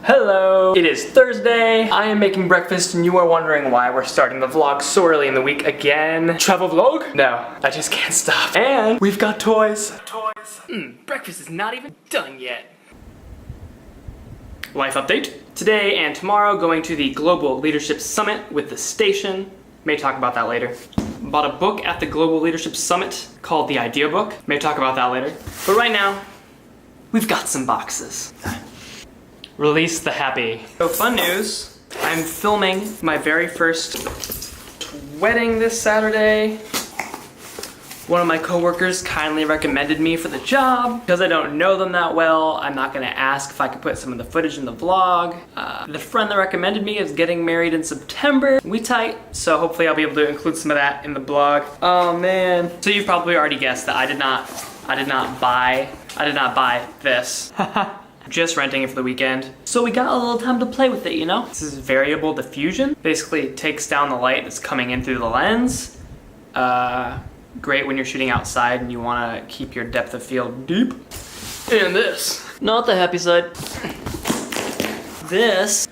Hello! It is Thursday, I am making breakfast and you are wondering why we're starting the vlog so early in the week again. Travel vlog? No, I just can't stop. And we've got toys. Breakfast is not even done yet. Life update. Today and tomorrow going to the Global Leadership Summit with the station. May talk about that later. Bought a book at the Global Leadership Summit called The Idea Book. May talk about that later. But right now, we've got some boxes. Release the happy. So fun news, I'm filming my very first wedding this Saturday. One of my coworkers kindly recommended me for the job. Because I don't know them that well, I'm not gonna ask if I could put some of the footage in the vlog. The friend that recommended me is getting married in September. We tight, so hopefully I'll be able to include some of that in the vlog. Oh man. So you've probably already guessed that I did not buy this. Just renting it for the weekend. So we got a little time to play with it, you know? This is variable diffusion. Basically it takes down the light that's coming in through the lens. Great when you're shooting outside and you wanna keep your depth of field deep. And this, not the happy side. This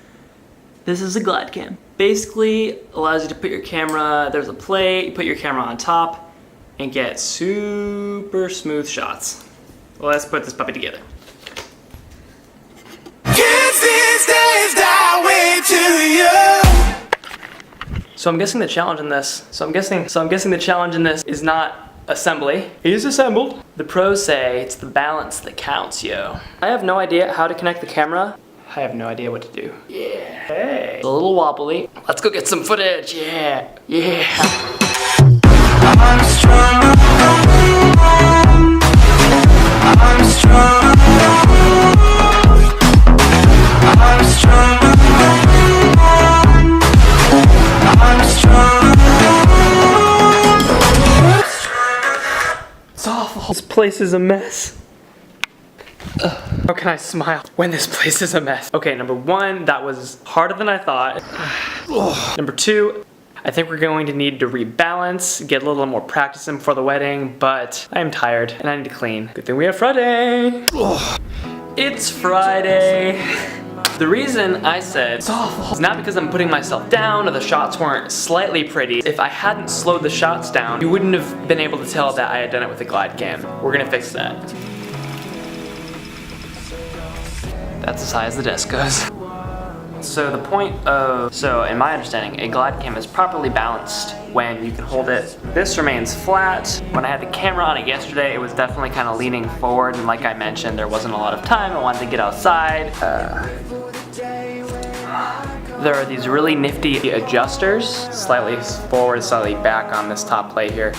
is a glide cam. Basically allows you to put your camera, there's a plate, you put your camera on top and get super smooth shots. Well, let's put this puppy together. So I'm guessing the challenge in this. So I'm guessing the challenge in this is not assembly. It is assembled. The pros say it's the balance that counts, yo. I have no idea how to connect the camera. I have no idea what to do. Yeah. Hey. It's a little wobbly. Let's go get some footage. Yeah. Yeah. I'm strong. I'm strong. I'm strong. I'm strong. It's awful. This place is a mess. How can I smile when this place is a mess? Okay, number one, that was harder than I thought. Number two, I think we're going to need to rebalance, get a little more practice in before the wedding, but I am tired and I need to clean. Good thing we have Friday. It's Friday. The reason I said it's awful is not because I'm putting myself down or the shots weren't slightly pretty. If I hadn't slowed the shots down, you wouldn't have been able to tell that I had done it with a glide cam. We're gonna fix that. That's as high as the desk goes. So in my understanding, a glide cam is properly balanced when you can hold it. This remains flat. When I had the camera on it yesterday, it was definitely kind of leaning forward, and like I mentioned, there wasn't a lot of time. I wanted to get outside. There are these really nifty adjusters, slightly forward, slightly back on this top plate here.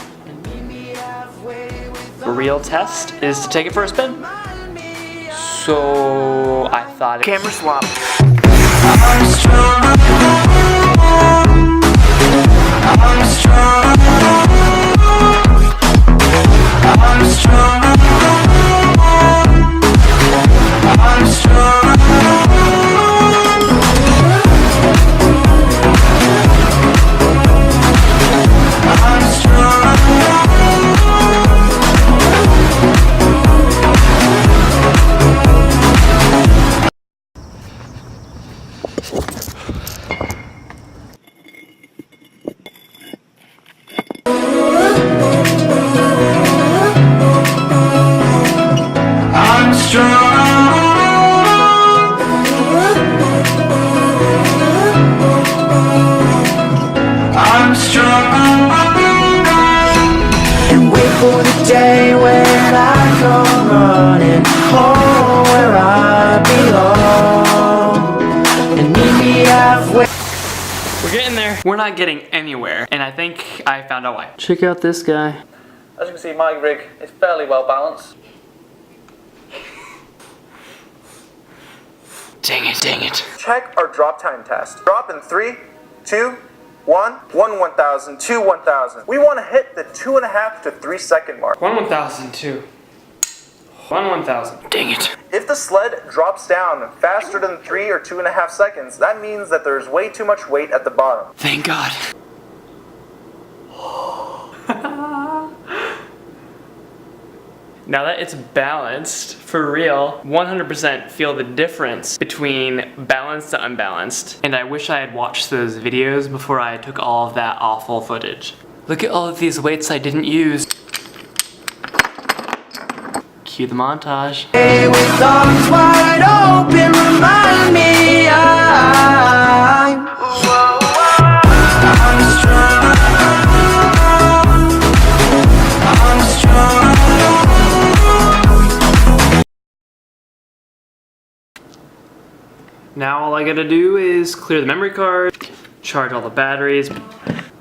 The real test is to take it for a spin. So I thought camera swap. I'm strong. I'm strong. I'm strong. I'm strong. I'm strong. We're getting there. We're not getting anywhere, and I think I found out why. Check out this guy. As you can see, my rig is fairly well balanced. Dang it. Check our drop time test. Drop in 3, 2, 1, 1,000, 2, 1,000. We want to hit the 2.5 to 3 second mark. 1,000, 2. 1,000. Dang it. If the sled drops down faster than 3 or 2.5 seconds, that means that there's way too much weight at the bottom. Thank God. Now that it's balanced, for real, 100% feel the difference between balanced to unbalanced. And I wish I had watched those videos before I took all of that awful footage. Look at all of these weights I didn't use. Cue the montage. Hey, with arms wide open, remind me I'm strong. I'm strong. Now all I gotta do is clear the memory card, charge all the batteries,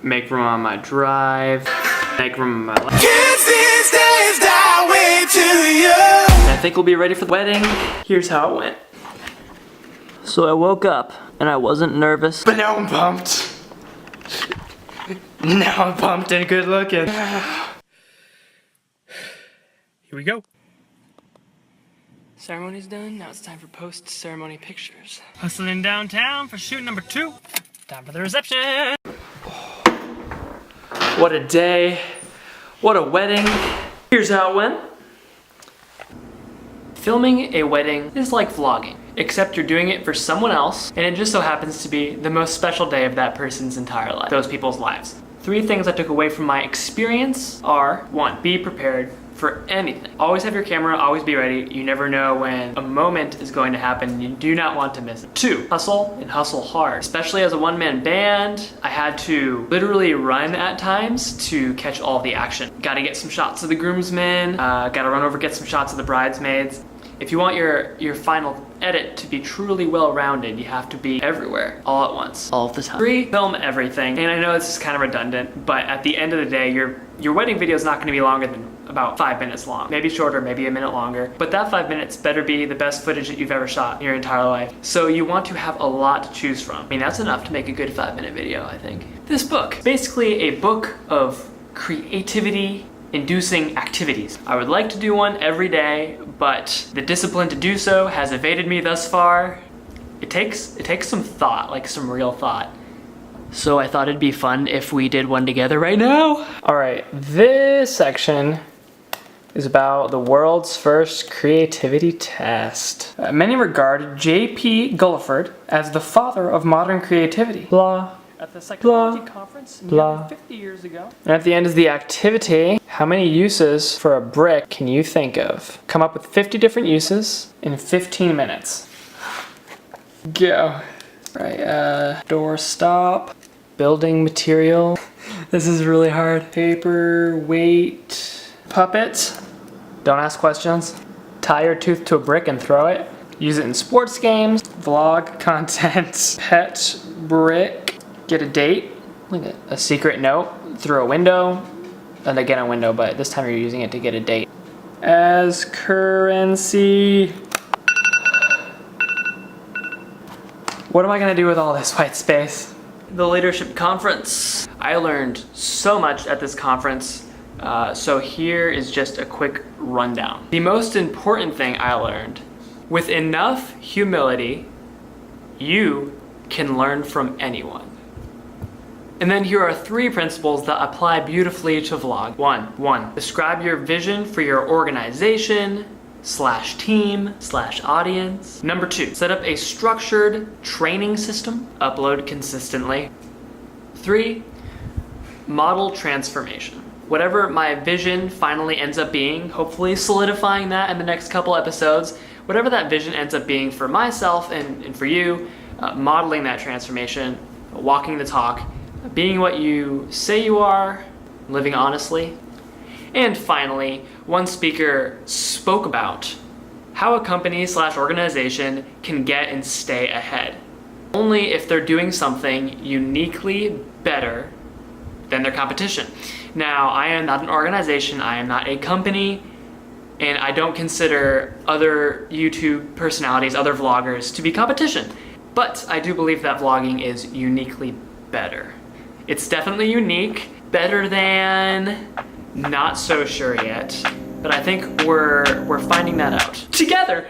make room on my drive, make room on my laptop. Kids these days die way too young. I think we'll be ready for the wedding. Here's how it went. So I woke up and I wasn't nervous. But now I'm pumped. Now I'm pumped and good looking. Here we go. Ceremony's done. Now it's time for post-ceremony pictures. Hustling downtown for shoot number 2. Time for the reception. What a day. What a wedding. Here's how it went. Filming a wedding is like vlogging, except you're doing it for someone else, and it just so happens to be the most special day of that person's entire life, those people's lives. 3 things I took away from my experience are: 1, be prepared for anything. Always have your camera, always be ready. You never know when a moment is going to happen. You do not want to miss it. 2, hustle and hustle hard. Especially as a one-man band, I had to literally run at times to catch all the action. Gotta get some shots of the groomsmen, gotta run over, get some shots of the bridesmaids. If you want your final edit to be truly well-rounded, you have to be everywhere, all at once, all of the time. 3, film everything. And I know this is kind of redundant, but at the end of the day, your wedding video is not gonna be longer than about 5 minutes long. Maybe shorter, maybe a minute longer. But that 5 minutes better be the best footage that you've ever shot in your entire life. So you want to have a lot to choose from. I mean, that's enough to make a good 5-minute video, I think. This book, basically a book of creativity inducing activities. I would like to do one every day, but the discipline to do so has evaded me thus far. It takes some thought, like some real thought. So I thought it'd be fun if we did one together right now. All right, this section is about the world's first creativity test. Many regard J.P. Gulliford as the father of modern creativity. Blah. At the psychology conference nearly 50 years ago. And at the end is the activity. How many uses for a brick can you think of? Come up with 50 different uses in 15 minutes. Go. Right, door stop, building material. This is really hard. Paper, weight, puppet. Don't ask questions. Tie your tooth to a brick and throw it. Use it in sports games, vlog content, pet, brick. Get a date, look at a secret note through a window, and again a window, but this time you're using it to get a date. As currency. What am I gonna do with all this white space? The leadership conference. I learned so much at this conference, so here is just a quick rundown. The most important thing I learned: with enough humility, you can learn from anyone. And then here are 3 principles that apply beautifully to vlog. 1, describe your vision for your organization / team / audience. Number 2, set up a structured training system. Upload consistently. 3, model transformation. Whatever my vision finally ends up being, hopefully solidifying that in the next couple episodes, whatever that vision ends up being for myself and for you, modeling that transformation, walking the talk, being what you say you are, living honestly. And finally, one speaker spoke about how a company / organization can get and stay ahead. Only if they're doing something uniquely better than their competition. Now, I am not an organization, I am not a company, and I don't consider other YouTube personalities, other vloggers, to be competition. But I do believe that vlogging is uniquely better. It's definitely unique, better than, not so sure yet, but I think we're finding that out together.